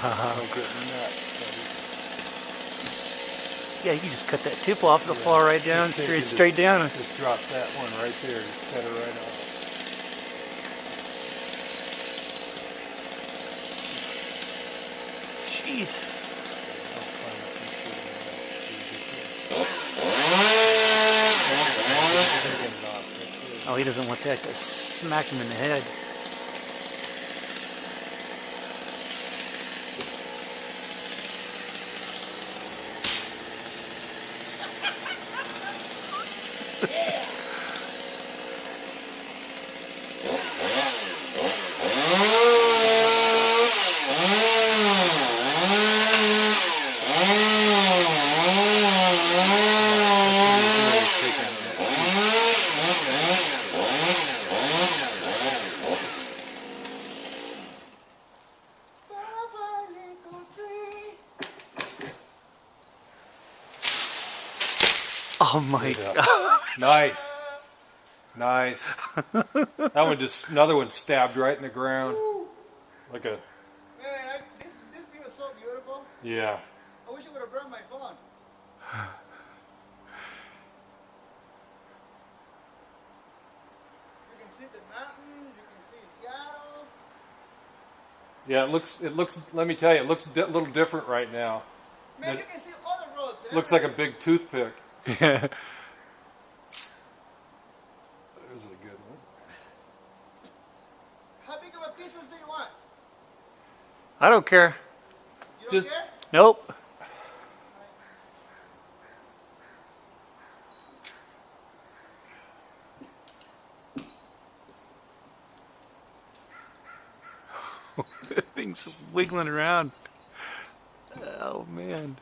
I'm getting nuts, Yeah, you can just cut that tip off. It'll fall right down, straight down. Just drop that one right there. Just cut it right off. Jeez. Oh, he doesn't want that to smack him in the head. Oh my God. Nice. Nice. That one just, another one stabbed right in the ground. Like a... Man, this view is so beautiful. Yeah. I wish I would have brought my phone. You can see the mountains, you can see Seattle. Yeah, it looks, let me tell you, it looks a little different right now. Man, you can see all the roads. Looks like a big toothpick. Yeah. There's a good one. How big of a pieces do you want? I don't care. You don't Just- care? Nope. That thing's wiggling around. Oh man.